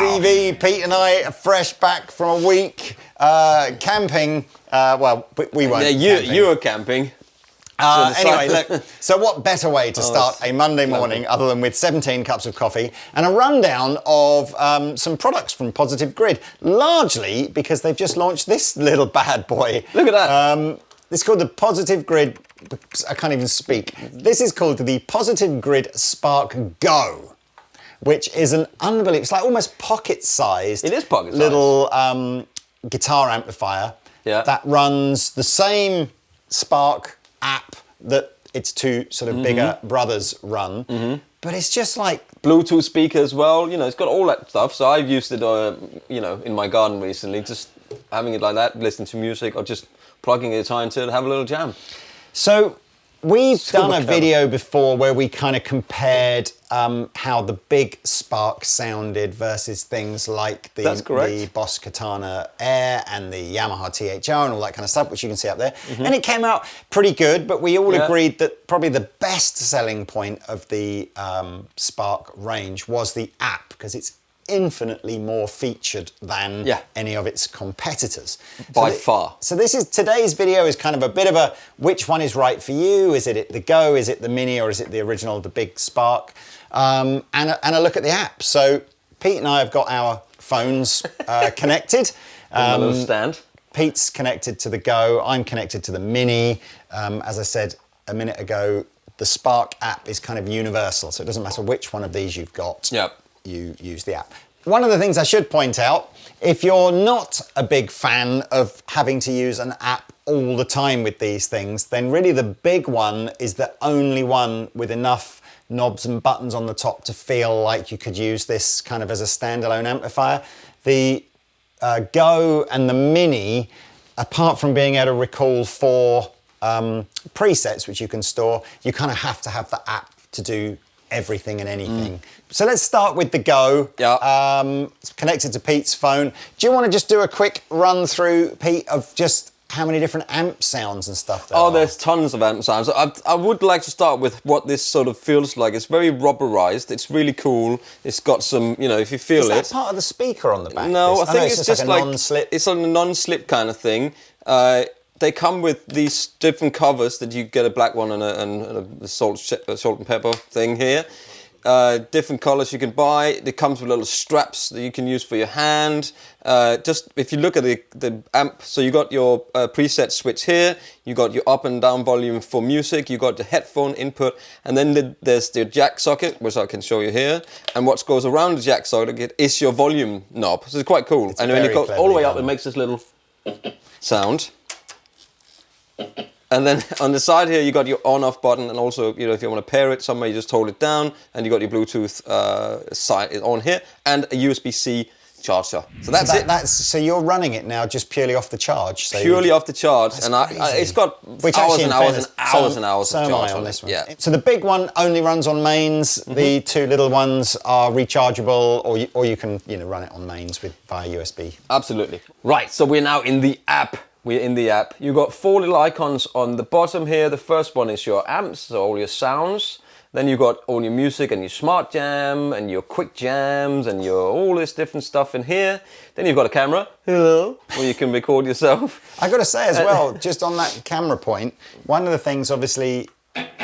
TV, Pete and I are fresh back from a week camping. Well, we weren't. Yeah, you were camping. Anyway, look, so what better way to start a Monday morning other than with 17 cups of coffee and a rundown of some products from Positive Grid, largely because they've just launched this little bad boy. Look at that. It's called the Positive Grid, I can't even speak. This is called the Positive Grid Spark Go, which is an unbelievable, it's like almost pocket-sized. It is pocket-sized. Little guitar amplifier that runs the same Spark app that its two sort of bigger brothers run, but it's just like Bluetooth speaker as well. You know, it's got all that stuff. So I've used it, you know, in my garden recently, just having it like that, listening to music, or just plugging it into it, have a little jam. So we've done a video before where we kind of compared how the big Spark sounded versus things like the Boss Katana Air and the Yamaha THR and all that kind of stuff, which you can see up there. And it came out pretty good, but we all agreed that probably the best selling point of the Spark range was the app, because it's infinitely more featured than any of its competitors. By far. So today's video is kind of a bit of a which one is right for you? Is it the Go? Is it the Mini? Or is it the original, the big Spark? And a look at the app. So Pete and I have got our phones connected. A little stand. Pete's connected to the Go. I'm connected to the Mini. As I said a minute ago, the Spark app is kind of universal. So it doesn't matter which one of these you've got. Yep. You use the app. One of the things I should point out, if you're not a big fan of having to use an app all the time with these things, then really the big one is the only one with enough knobs and buttons on the top to feel like you could use this kind of as a standalone amplifier. The Go and the Mini, apart from being able to recall 4 presets which you can store, you kind of have to have the app to do everything and anything. So let's start with the Go. It's connected to Pete's phone. Do you want to just do a quick run through, Pete, of just how many different amp sounds and stuff there are? There's tons of amp sounds. I would like to start with what this sort of feels like. It's very rubberized. It's really cool. It's got some, you know, if you feel it. Is that part of the speaker on the back? No, I think it's just like a non-slip. It's a non-slip kind of thing. They come with these different covers that you get, a black one and a salt and pepper thing here. Different colors you can buy. It comes with little straps that you can use for your hand. Just if you look at the amp, so you got your preset switch here, you got your up and down volume for music, you got the headphone input, and then there's the jack socket, which I can show you here. And what goes around the jack socket is your volume knob. So it's quite cool. And when it goes all the way up, it makes this little sound. And then on the side here, you got your on-off button, and also, you know, if you want to pair it somewhere, you just hold it down, and you got your Bluetooth side on here, and a USB-C charger. So that's it. So you're running it now just purely off the charge. So purely off the charge, and it's got hours and hours of charge on this one. Yeah. So the big one only runs on mains. The 2 little ones are rechargeable, or you can run it on mains via USB. Absolutely. Right. So we're now in the app. We're in the app. You've got 4 little icons on the bottom here. The first one is your amps, so all your sounds. Then you've got all your music and your smart jam and your quick jams and your all this different stuff in here. Then you've got a camera, where you can record yourself. I got to say as well, just on that camera point, one of the things obviously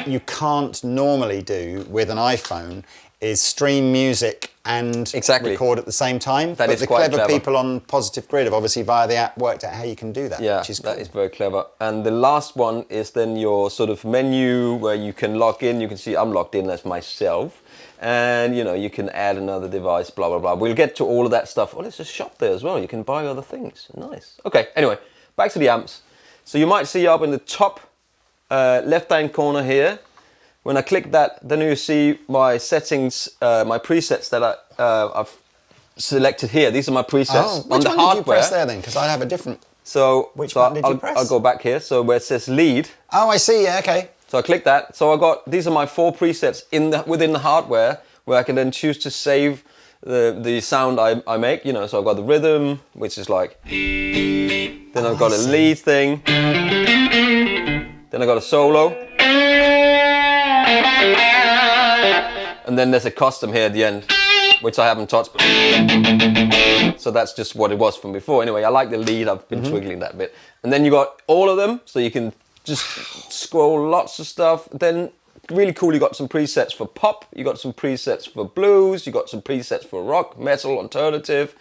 you can't normally do with an iPhone is stream music and record at the same time. But the clever people on Positive Grid have obviously via the app worked out how you can do that. Yeah, which is cool. That is very clever. And the last one is then your sort of menu where you can log in. You can see I'm logged in as myself. And, you know, you can add another device, blah, blah, blah. We'll get to all of that stuff. Oh, there's a shop there as well. You can buy other things. Nice. Okay, anyway, back to the amps. So you might see up in the top left-hand corner here, when I click that, then you see my settings, my presets that I've selected here. These are my presets on the hardware. Which one did you press there then? Because I have a different... So, which one did you press? I'll go back here. So where it says lead. Oh, I see. Yeah, okay. So I click that. So these are my 4 presets within the hardware, where I can then choose to save the sound I make. You know, so I've got the rhythm, which is like... Then I've got a lead thing. Then I've got a solo. And then there's a custom here at the end. which I haven't touched. So that's just what it was from before. Anyway, I like the lead. I've been twiggling that bit. And then you got all of them, so you can just scroll lots of stuff. Then really cool, you got some presets for pop, you got some presets for blues, you got some presets for rock, metal, alternative,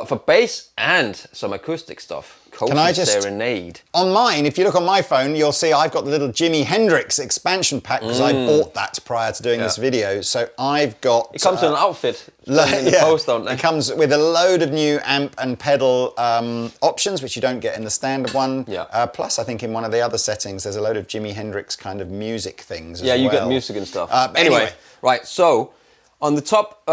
for bass, and some acoustic stuff. Can I just Serenade. On mine, if you look on my phone, you'll see I've got the little Jimi Hendrix expansion pack because I bought that prior to doing this video. So I've got. It comes with an outfit. In the post, don't they? It comes with a load of new amp and pedal options, which you don't get in the standard one. Yeah. Plus, I think in one of the other settings, there's a load of Jimi Hendrix kind of music things. Yeah, as you well. get music and stuff. Anyway, right. So on the top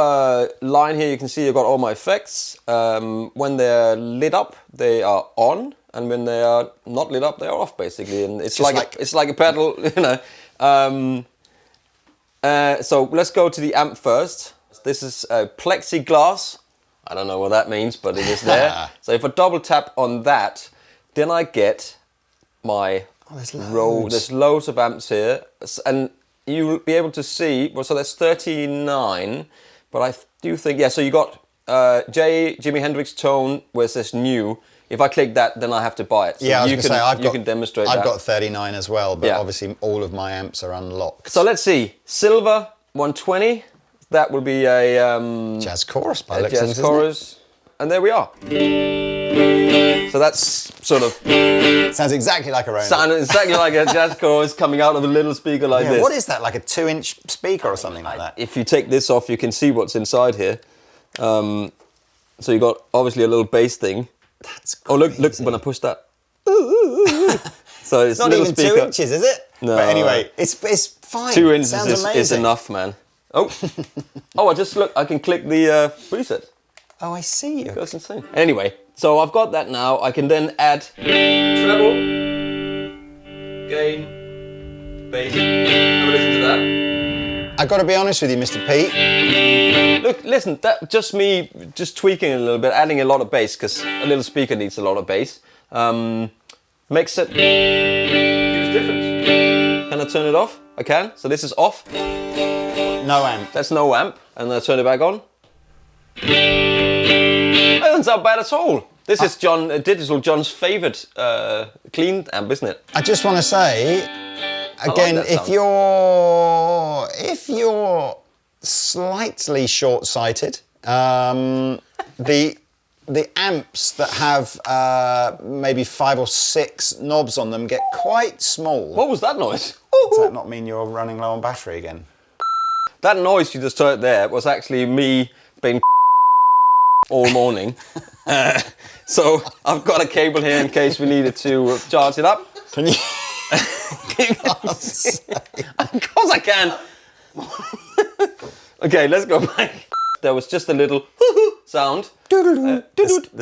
line here, you can see you've got all my effects. When they're lit up, they are on, and when they are not lit up, they are off, basically. And it's it's like a pedal, you know. So let's go to the amp first. This is plexiglass. I don't know what that means, but it is there. So if I double tap on that, then I get my row. There's loads of amps here, and you will be able to see. Well, so that's 39, but I do think so. You got Jimi Hendrix tone where it says new. If I click that, then I have to buy it. So I was going to say, you can demonstrate that. I've got 39 as well, but obviously all of my amps are unlocked. So let's see, silver 120. That will be a jazz chorus by a jazz chorus, and there we are. So that's sort of sounds exactly like a Roland. Sounds exactly like a jazz chorus coming out of a little speaker like this. What is that? Like a 2-inch speaker or something like that? If you take this off, you can see what's inside here. So you got obviously a little bass thing. That's crazy. Oh look! When I push that. So it's not a little even speaker. 2 inches, is it? No. But anyway, it's fine. 2 inches Sounds is enough, man. Oh, I just look. I can click the preset. Oh, I see you. Goes insane. Anyway, so I've got that now. I can then add treble, gain, bass. Have a listen to that. I've got to be honest with you, Mr. Pete. Look, listen. That just me tweaking it a little bit, adding a lot of bass because a little speaker needs a lot of bass. Makes it huge difference. Can I turn it off? I can. So this is off. No amp. That's no amp, and I turn it back on. That doesn't sound bad at all. This is Digital John's favourite clean amp, isn't it? I just want to say, again, like if you're slightly short-sighted, the amps that have maybe 5 or 6 knobs on them get quite small. What was that noise? Does that not mean you're running low on battery again? That noise you just heard there was actually me being all morning. So I've got a cable here in case we needed to charge it up. Can you? Of course I can. Okay, let's go back. There was just a little sound. The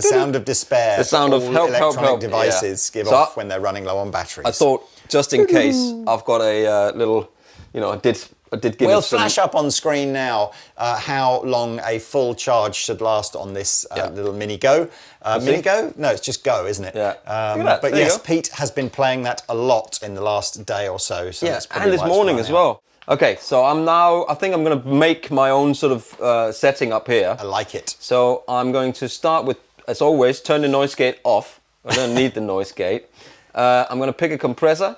sound of despair. The sound of all help, electronic devices give So off when they're running low on batteries. I thought, just in case, I've got a little, I did give We'll it some... flash up on screen now how long a full charge should last on this little Mini Go. Mini Go? No, it's just Go, isn't it? Yeah. Look at that. But There you yes, go. Pete has been playing that a lot in the last day or so. That's probably and this why it's morning run as out. well. Okay, so I think I'm going to make my own sort of setting up here. I like it. So I'm going to start with, as always, turn the noise gate off. I don't need the noise gate. I'm going to pick a compressor,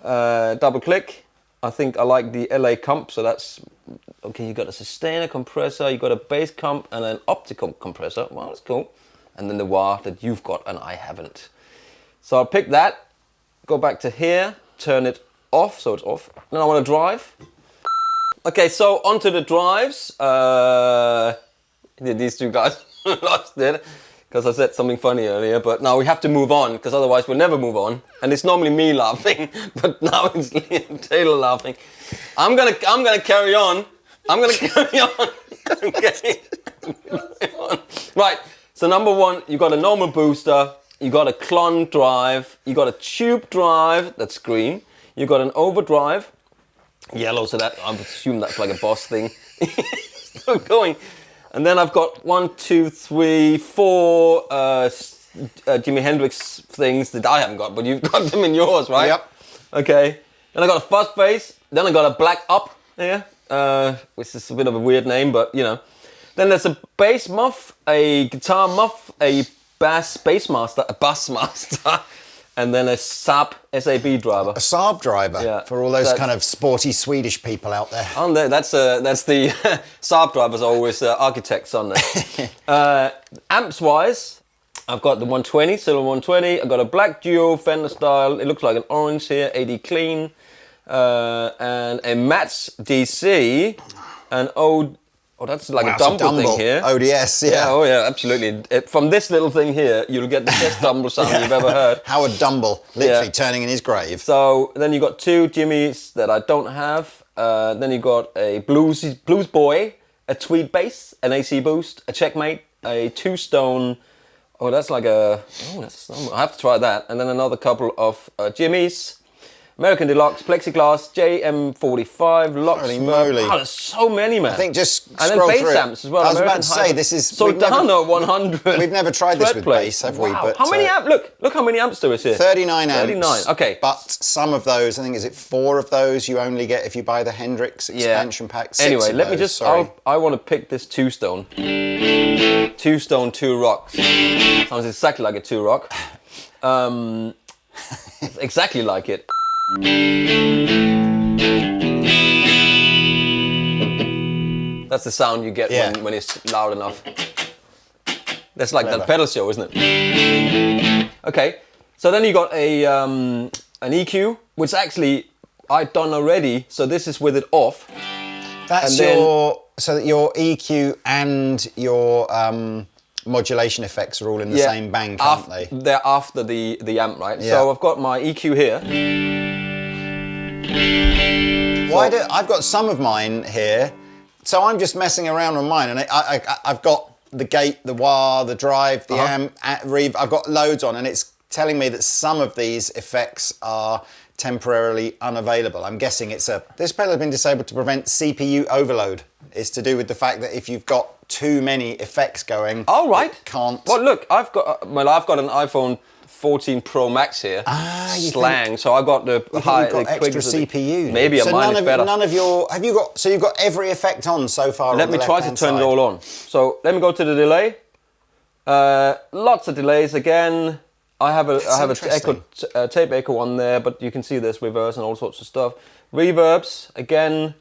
double click. I think I like the LA comp, so that's, okay, you got a sustainer compressor, you got a bass comp and an optical compressor. Well, that's cool. And then the wah that you've got and I haven't. So I'll pick that, go back to here, turn it off, so it's off. Then I want to drive. Okay, so onto the drives. These two guys lost it because I said something funny earlier, but now we have to move on because otherwise we'll never move on. And it's normally me laughing, but now it's Liam Taylor laughing. I'm gonna carry on. I'm gonna carry on. Okay. Right. So number one, you got a normal booster. You got a clon drive. You got a tube drive. That's green. You got an overdrive, yellow, so that I assume that's like a Boss thing. Still going. And then I've got 1, 2, 3, 4 Jimi Hendrix things that I haven't got, but you've got them in yours, right? Yep. Okay. Then I got a fuzz bass. Then I got a black up here, which is a bit of a weird name, but Then Then there's a bass muff, a guitar muff, a bass master, and then a SAB driver. A Saab driver, Yeah, for all those kind of sporty Swedish people out there. On there, that's the Saab drivers are always architects on there. Amps wise, I've got the 120, silver 120. I've got a black duo Fender style. It looks like an orange here, AD clean, and a Mats DC, an old. Oh, that's like a dumble thing here. ODS, yeah. Oh, yeah, absolutely. From this little thing here, you'll get the best dumble sound you've ever heard. Howard Dumble, literally turning in his grave. So then you got two Jimmys that I don't have. Then you got a Blues Boy, a Tweed bass, an AC boost, a Checkmate, a two-stone. Oh, that's like a. Oh, that's. I have to try that. And then another couple of Jimmys. American Deluxe, Plexiglass, JM45, Locks. Holy moly. Oh, there's so many, man. I think just and scroll then through bass it. amps as well. I was American about to say, this is... Soldano 100. We've never tried this with bass, have we? Wow. But, how many amps? Look how many amps there is here. 39 amps. 39, okay. But some of those, I think, is it 4 of those you only get if you buy the Hendrix expansion pack? 6 Anyway, of let me those, just... sorry. I want to pick this two-stone. Two-stone, two rocks. Sounds exactly like a two-rock. Exactly like it. That's the sound you get when it's loud enough. That's like that pedal show, isn't it? Okay, so then you got an EQ, which actually I've done already. So this is with it off. That's so that your EQ and your modulation effects are all in the same bank, aren't they? They're after the amp, right? Yeah. So I've got my EQ here. I've got some of mine here, so I'm just messing around on mine, and I've got the gate, the wah, the drive, the amp, reverb. I've got loads on, and it's telling me that some of these effects are temporarily unavailable. I'm guessing this pedal has been disabled to prevent CPU overload. It's to do with the fact that if you've got too many effects going, it can't. Well, look, I've got an iPhone 14 Pro Max here. Slang. So I got the high. You've got extra CPU. Maybe so mine is better. None of your. Have you got? So you've got every effect on so far. Let me try to turn it all on. So let me go to the delay. Lots of delays again. I have a tape echo on there, but you can see there's reverse and all sorts of stuff. Reverbs again.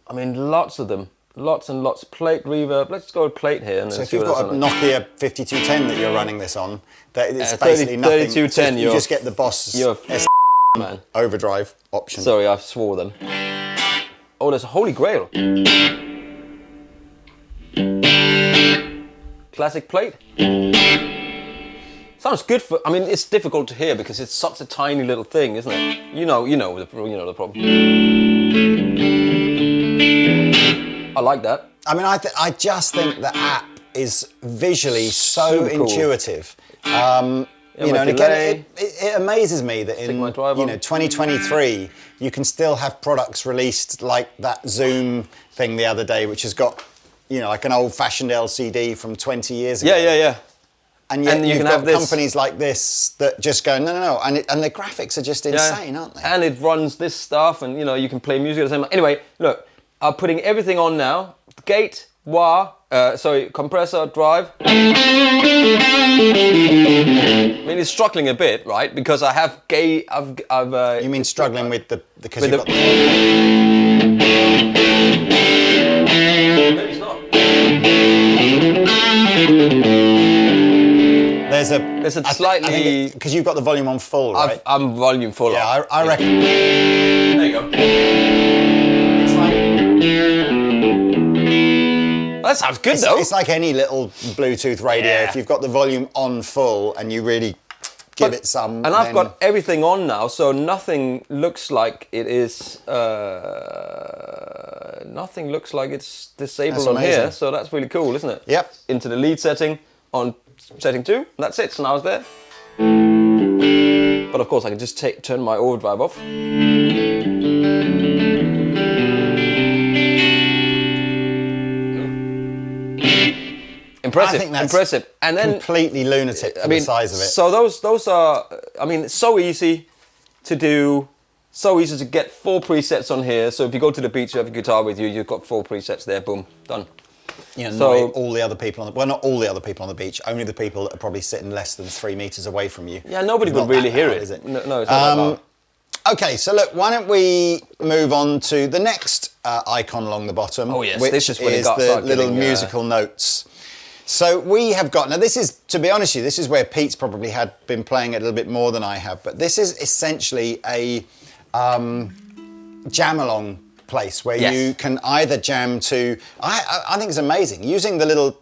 I mean, lots of them. Lots and lots. Plate reverb. Let's go with plate here. And so if you've got a Nokia 5210 that you're running this on, it's basically nothing. 3210. You just get the Boss man overdrive option. Sorry, I swore then. Oh, there's a Holy Grail. Classic plate. Sounds good for. I mean, it's difficult to hear because it's such a tiny little thing, isn't it? You know the problem. I like that. I mean, I just think the app is visually so intuitive. And again, it amazes me that in 2023 you can still have products released like that Zoom thing the other day, which has got like an old-fashioned LCD from 20 years ago. Yeah. And yet you've got companies like this that just go, no, and the graphics are just insane, aren't they? And it runs this stuff, and you can play music at the same time. Anyway, look, I'm putting everything on now. Gate, wah, compressor, drive. I mean, it's struggling a bit, right? Because I have gate. You mean struggling with because you've got the. Maybe it's not. There's a slightly because you've got the volume on full, right? I'm volume full. Yeah, I reckon. There you go. It's like. That sounds good though. It's like any little Bluetooth radio. Yeah. If you've got the volume on full and you really give it some. And I've got everything on now, so nothing looks like it is. Nothing looks like it's disabled on here. So that's really cool, isn't it? Yep. Into the lead setting on setting 2. That's it. So now it's there. But of course, I can just turn my overdrive off. Impressive. I think that's impressive. And then completely lunatic for the size of it. So those are. I mean, it's so easy to do. So easy to get 4 presets on here. So if you go to the beach, you have a guitar with you, you've got 4 presets there. Boom, done. You know, So not all the other people on the, well, not all the other people on the beach, only the people that are probably sitting less than 3 meters away from you. yeah, nobody It's would not really that hear loud, it. is it? No, it's not that loud. Okay, so look, why don't we move on to the next icon along the bottom, Oh, yes, which this is when it is got the started little getting, musical notes. So we have got, now this is, to be honest with you, this is where Pete's probably had been playing it a little bit more than I have, but this is essentially a jam-along place where Yes. you can either jam to, I think it's amazing, using the little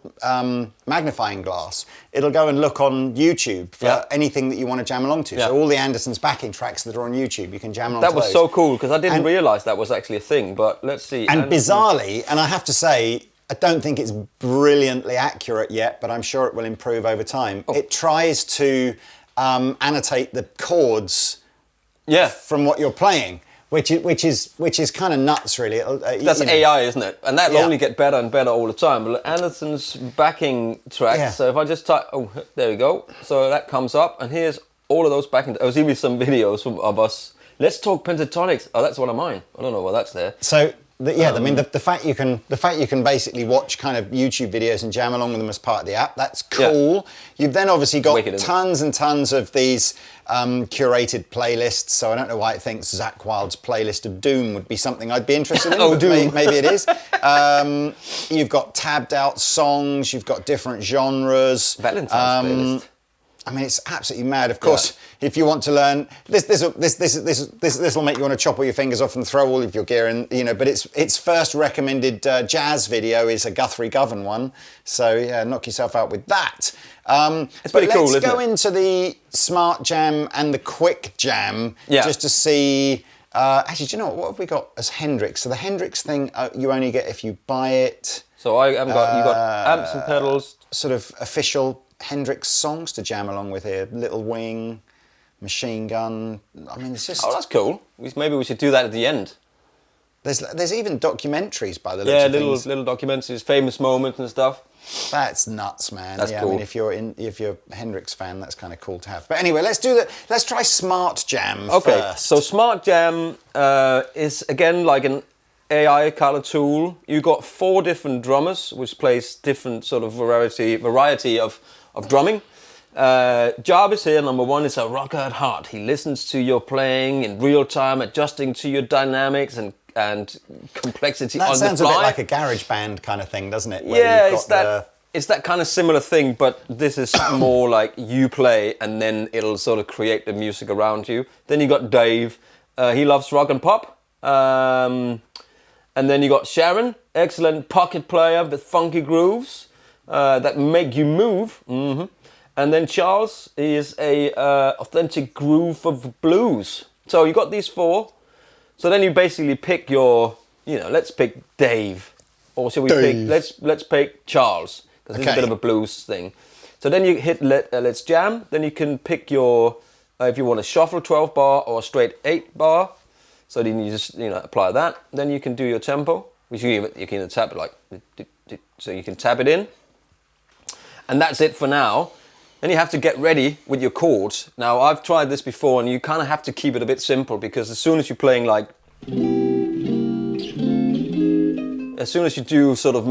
magnifying glass, it'll go and look on YouTube for anything that you want to jam along to. Yeah. So all the Andertons backing tracks that are on YouTube, you can jam along That to was those. so cool because I didn't And- realise that was actually a thing. But let's see. And bizarrely, and I have to say, I don't think it's brilliantly accurate yet, but I'm sure it will improve over time. Oh. It tries to annotate the chords yeah, from what you're playing, which is kind of nuts, really. that's you know. AI, isn't it? And that'll Yeah. only get better and better all the time. But Anderton's backing tracks. Yeah. So if I just type, oh, there we go. So that comes up, and here's all of those backing. There was even some videos of us. Let's talk pentatonics. Oh, that's one of mine. I don't know why that's there. So I mean, the fact you can basically watch kind of YouTube videos and jam along with them as part of the app, that's cool. Yeah. You've then obviously got Wicked, isn't it? tons and tons of these curated playlists. So I don't know why it thinks Zakk Wylde's playlist of Doom would be something I'd be interested in. Oh, but Doom. Maybe it is. You've got tabbed out songs. You've got different genres. Valentine's playlist. I mean, it's absolutely mad. Of course, if you want to learn this will make you want to chop all your fingers off and throw all of your gear in, you know. But its first recommended jazz video is a Guthrie Govan one. So yeah, knock yourself out with that. It's pretty cool, let's isn't go it? into the Smart Jam and the Quick Jam just to see. Actually, do you know what have we got as Hendrix? So the Hendrix thing you only get if you buy it. So I haven't got. You got amps and pedals. Sort of official Hendrix songs to jam along with here. Little Wing, Machine Gun. I mean, it's just. Oh, that's cool. Maybe we should do that at the end. There's even documentaries by the looks Yeah, of things. little documentaries, famous moments and stuff. That's nuts, man. That's yeah, cool. I mean, if you're a Hendrix fan, that's kind of cool to have. But anyway, let's try Smart Jam first. So Smart Jam is again like an AI kind of tool. You got 4 different drummers, which plays different sort of variety of drumming. Jarvis here, number 1, is a rocker at heart. He listens to your playing in real time, adjusting to your dynamics and complexity that on the sounds fly. a bit like a garage band kind of thing, doesn't it? Yeah, you've got it's that kind of similar thing, but this is more like you play and then it'll sort of create the music around you. Then you got Dave, he loves rock and pop. And then you got Sharon, excellent pocket player with funky grooves that make you move. Mm-hmm. And then Charles is a authentic groove of blues. So you got these 4. So then you basically pick your, let's pick Dave, or should we pick? Let's pick Charles because it's a bit of a blues thing. So then you hit let's jam. Then you can pick your if you want to shuffle 12 bar or a straight 8 bar. So then you just apply that. Then you can do your tempo, which you can tap it like so you can tap it in, and that's it for now. Then you have to get ready with your chords. Now, I've tried this before, and you kind of have to keep it a bit simple because as soon as you're playing as soon as you do sort of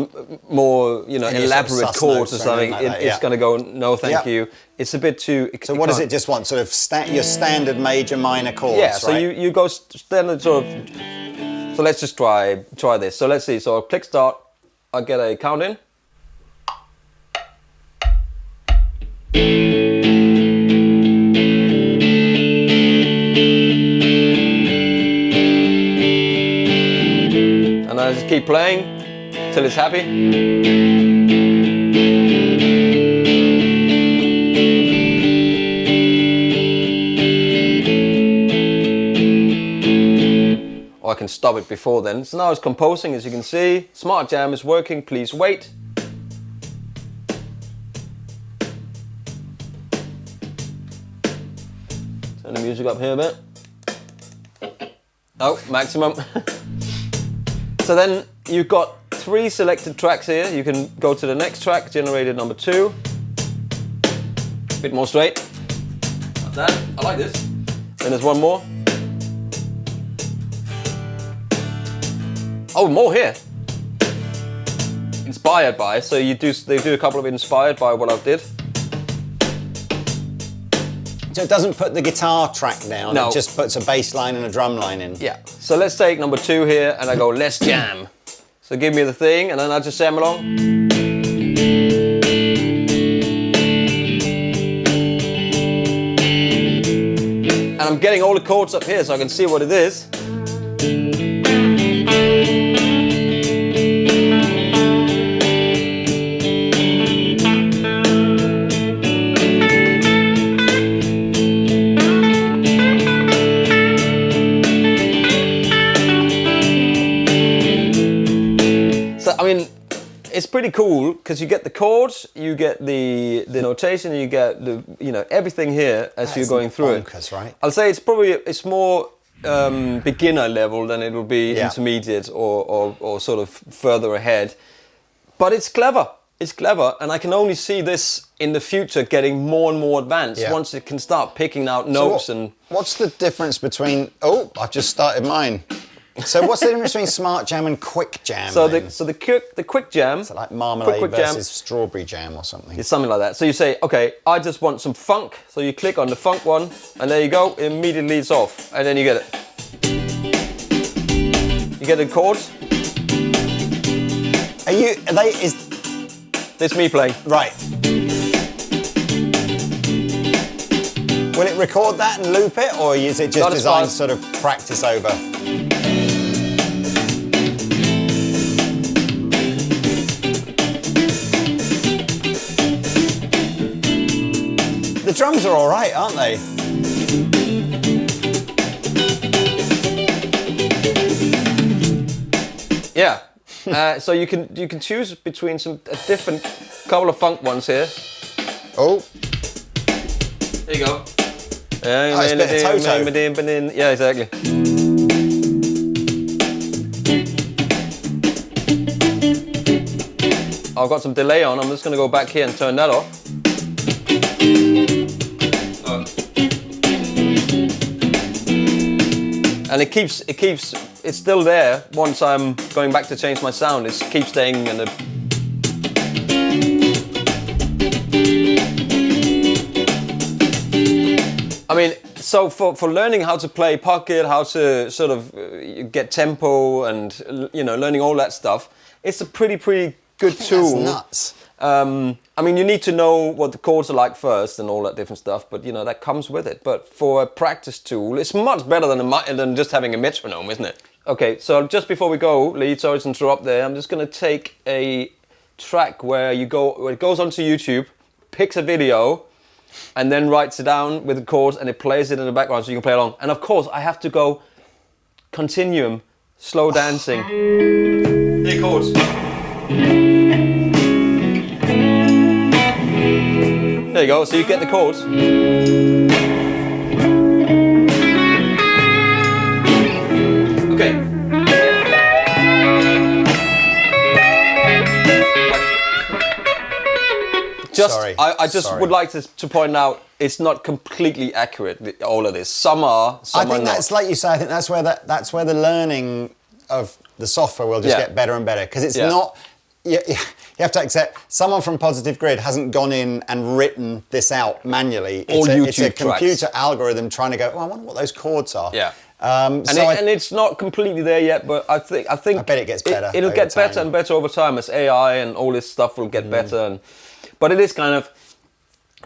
more, elaborate sort of chords or notes or something, anything like that, it's going to go, no, thank Yeah. you. It's a bit too... So what does it just want? Sort of your standard major minor chords, Yeah, so right? you go standard sort of... So let's just try this. So let's see. So I'll click start. I'll get a count in. And I just keep playing till it's happy. Or I can stop it before then. So now it's composing, as you can see. Smart Jam is working, please wait. Turn the music up here a bit. Oh, maximum. So then you've got 3 selected tracks here. You can go to the next track, generated number 2. Bit more straight. Like that. I like this. Then there's one more. Oh, more here. inspired by. So they do a couple of inspired by what I did. So it doesn't put the guitar track down, No. It just puts a bass line and a drum line in. Yeah. So let's take number 2 here, and I go, let's jam. So give me the thing, and then I just jam along. And I'm getting all the chords up here so I can see what it is. I mean, it's pretty cool because you get the chords, you get the notation, you get the everything here as you're going through bonkers, it. Right? I'll say it's more beginner level than it will be intermediate or sort of further ahead. But it's clever. It's clever, and I can only see this in the future getting more and more advanced once it can start picking out notes. What's the difference between? Oh, I've just started mine. So what's the difference between smart jam and quick jam? So the quick jam. So like marmalade quick versus jam, strawberry jam or something. It's something like that. So you say, okay, I just want some funk. So you click on the funk one, and there you go. It immediately it's off, and then you get it. You get the chords. This me playing. Right. Will it record that and loop it, or is it just designed to sort of practice over? The drums are all right, aren't they? Yeah. So you can choose between a different couple of funk ones here. Oh. There you go. It's a bit of Toto. Yeah, exactly. I've got some delay on. I'm just going to go back here and turn that off. And it's still there once I'm going back to change my sound. It keeps staying in the. I mean, so for learning how to play pocket, how to sort of get tempo and learning all that stuff, it's a pretty good tool. That's nuts. I mean, you need to know what the chords are like first and all that different stuff, but that comes with it. But for a practice tool, it's much better than just having a metronome, isn't it? Okay, so just before we go, Lee, sorry to interrupt there, I'm just going to take a track where it goes onto YouTube, picks a video, and then writes it down with the chords, and it plays it in the background so you can play along. And of course, I have to go continuum, slow dancing. Here, chords. There you go, so you get the chords. Okay. I just would like to point out it's not completely accurate, all of this. Some are, some I think are not. that's like you say. I think that's where the learning of the software will just get better and better, because it's not. You have to accept someone from Positive Grid hasn't gone in and written this out manually. It's a computer algorithm trying to go, I wonder what those chords are. Yeah. And it's not completely there yet, but I think I bet it gets better. It'll get better and better over time as AI and all this stuff will get better. But it is kind of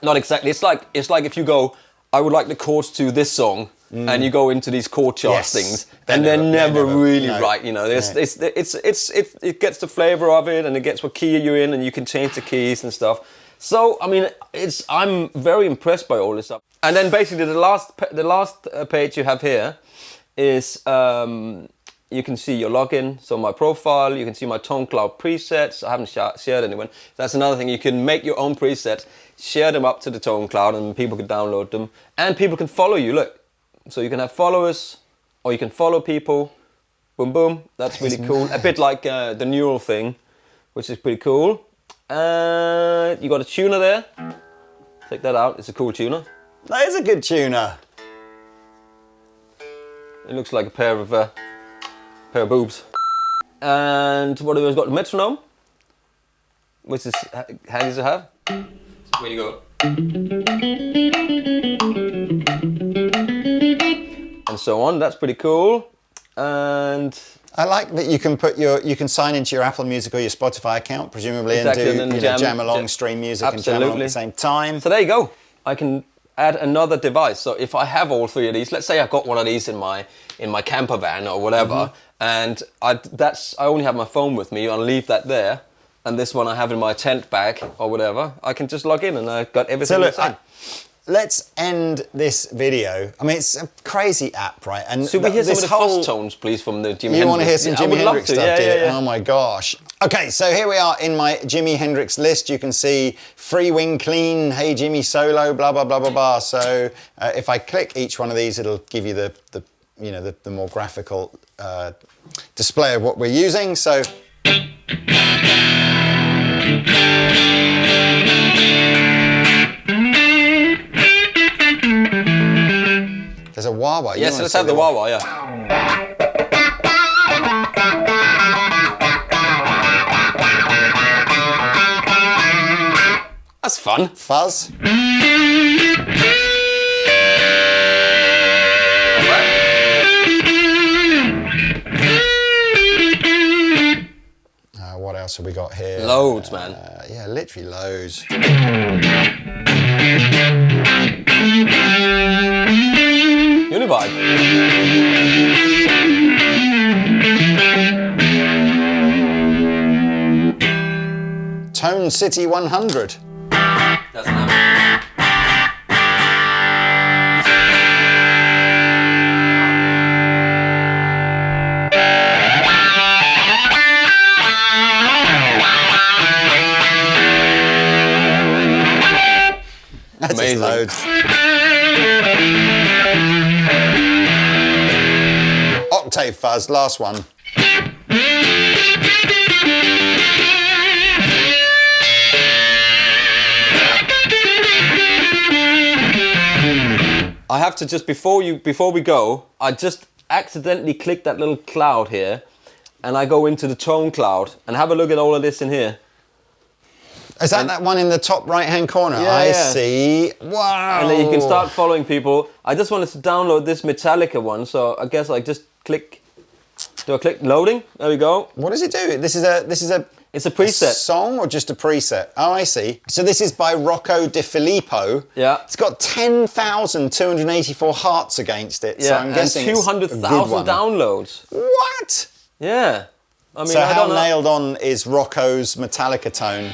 not exactly. It's like if you go, I would like the chords to this song. And you go into these chord charts things, and they're never really right. It gets the flavor of it, and it gets what key you're in, and you can change the keys and stuff. So I mean, I'm very impressed by all this stuff. And then basically the last page you have here is you can see your login, so my profile. You can see my ToneCloud presets. I haven't shared anyone. That's another thing. You can make your own presets, share them up to the ToneCloud, and people can download them, and people can follow you. Look. So you can have followers, or you can follow people. Boom, boom. That's really cool. Mad. A bit like the neural thing, which is pretty cool. You got a tuner there. Take that out. It's a cool tuner. That is a good tuner. It looks like a pair of boobs. And what have we got? The metronome. which is handy to have. Way to go. And so on. That's pretty cool. And I like that you can sign into your Apple Music or your Spotify account, presumably, exactly, and do jam along, stream music, and jam along at the same time. So there you go. I can add another device. So if I have all three of these, let's say I've got one of these in my camper van or whatever, and I only have my phone with me. I'll leave that there, and this one I have in my tent bag or whatever. I can just log in and I've got everything. So look, let's end this video. I mean, it's a crazy app, right? And should we hear some of the fuzz tones, please, from the Jimi Hendrix? You want to hear some Jimi Hendrix stuff, do you? Yeah. Oh my gosh. Okay, so here we are in my Jimi Hendrix list. You can see Free Wing Clean, Hey Jimmy Solo, blah, blah, blah, blah, blah. So if I click each one of these, it'll give you the more graphical display of what we're using. So. There's a wah-wah. Yes, let's have the wah-wah, yeah. That's fun. Fuzz. What else have we got here? Loads, man. Yeah, literally loads. Univibe. Tone City 100. Doesn't happen. That's amazing. Loads. Octave fuzz, last one. I have to just, before we go, I just accidentally click that little cloud here, and I go into the tone cloud and have a look at all of this in here. Is that one in the top right-hand corner? Yeah, I yeah. see. Wow. And then you can start following people. I just wanted to download this Metallica one, so I guess I just click. Do I click loading? There we go. What does it do? This is a. It's a preset. A song or just a preset? Oh, I see. So this is by Rocco De Filippo. Yeah. It's got 10,284 hearts against it. Yeah, So I'm guessing and it's a good 200,000 one. downloads. What? Yeah. I mean, So I how don't know. nailed on is Rocco's Metallica tone?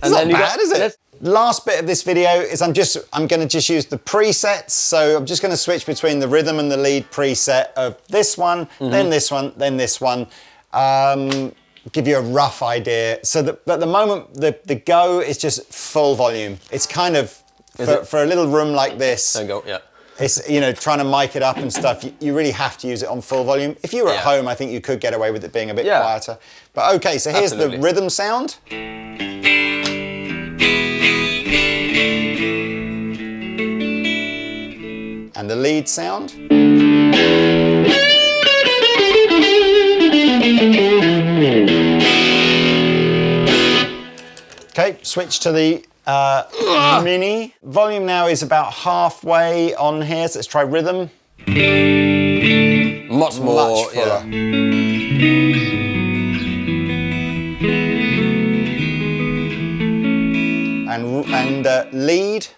It's not bad, is it? Last bit of this video is I'm going to just use the presets. So I'm just going to switch between the rhythm and the lead preset of this one, then this one, then this one. Give you a rough idea. So at the moment, the go is just full volume. It's kind of, for a little room like this, There you go, yeah. it's, trying to mic it up and stuff, you really have to use it on full volume. If you were at home, I think you could get away with it being a bit quieter. But okay, so here's the rhythm sound. And the lead sound. Okay, switch to the mini. Volume now is about halfway on here, so let's try rhythm. Much more, fuller. And lead.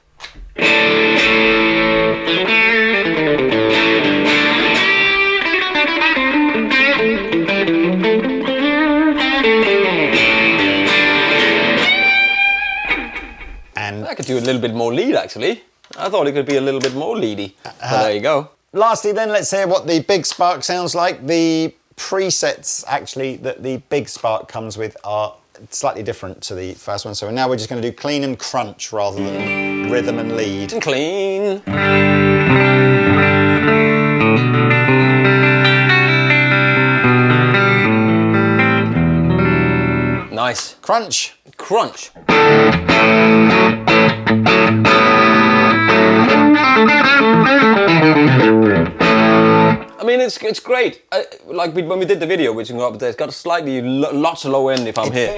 And I could do a little bit more lead, actually. I thought it could be a little bit more leady. But there you go. Lastly then, let's hear what the Big Spark sounds like. The presets, actually, that the Big Spark comes with are slightly different to the first one. So now we're just going to do clean and crunch rather than rhythm and lead. And clean. Nice. Crunch. Crunch. I mean, it's great. Like when we did the video, which you can go up there, it's got a slightly lots of low end if I'm here.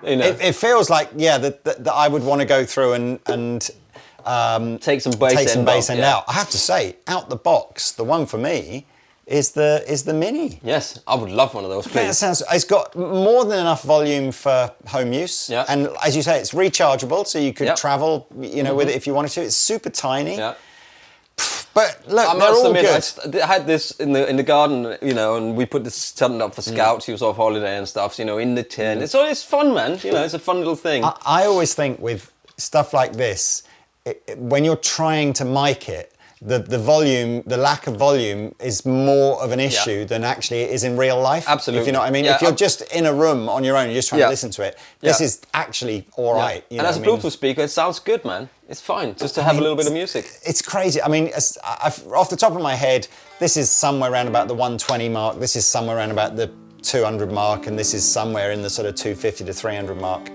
You know. It feels like, yeah, that I would want to go through and take some bass end out. I have to say, out the box, the one for me is the Mini. Yes, I would love one of those, please. It's got more than enough volume for home use. Yeah. And as you say, it's rechargeable, so you could Yep. travel, you know, with it if you wanted to. It's super tiny. Yeah. But look, I they're must all admit, good. I had this in the garden, you know, and we put this something up for scouts. He was off holiday and stuff, so, you know, in the tent. It's fun, man. You know, it's a fun little thing. I always think with stuff like this, when you're trying to mic it, the volume, the lack of volume is more of an issue than actually it is in real life. Absolutely. If you know what I mean? Yeah, If you're just in a room on your own, you're just trying to listen to it, this Yeah. is actually all right. You And know as a what I mean? Bluetooth speaker, it sounds good, man. It's fine, just to have a little bit of music. It's crazy. I mean, off the top of my head, this is somewhere around about the 120 mark, this is somewhere around about the 200 mark, and this is somewhere in the sort of 250 to 300 mark.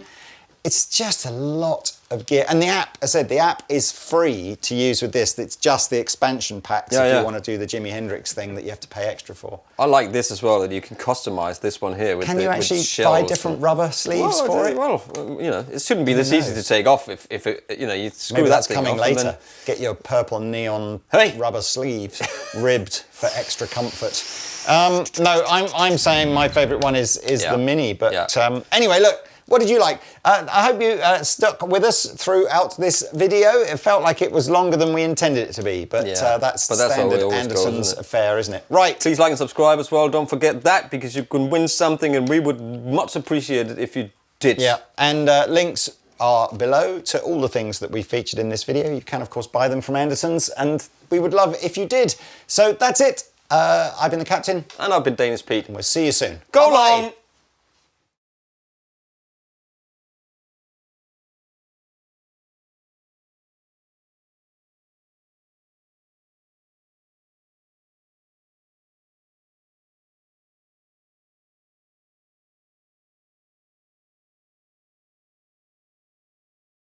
It's just a lot of gear. And the app, I said, the app is free to use with this. It's just the expansion packs if you want to do the Jimi Hendrix thing that you have to pay extra for. I like this as well, that you can customize this one here with Can you actually buy different rubber sleeves for it? Well, you know, it shouldn't be this easy to take off if it, you know, you screw Maybe that that's thing coming off and later. then- Get your purple neon Hey! rubber sleeves ribbed for extra comfort. No, I'm saying my favourite one is the Mini. But anyway, look. What did you like? I hope you stuck with us throughout this video. It felt like it was longer than we intended it to be, but that's standard Andertons affair, isn't it? Right. Please like and subscribe as well. Don't forget that, because you can win something, and we would much appreciate it if you did. Yeah, and links are below to all the things that we featured in this video. You can, of course, buy them from Andertons, and we would love if you did. So that's it. I've been the Captain. And I've been Danish Pete. And we'll see you soon. Go Bye-bye. long!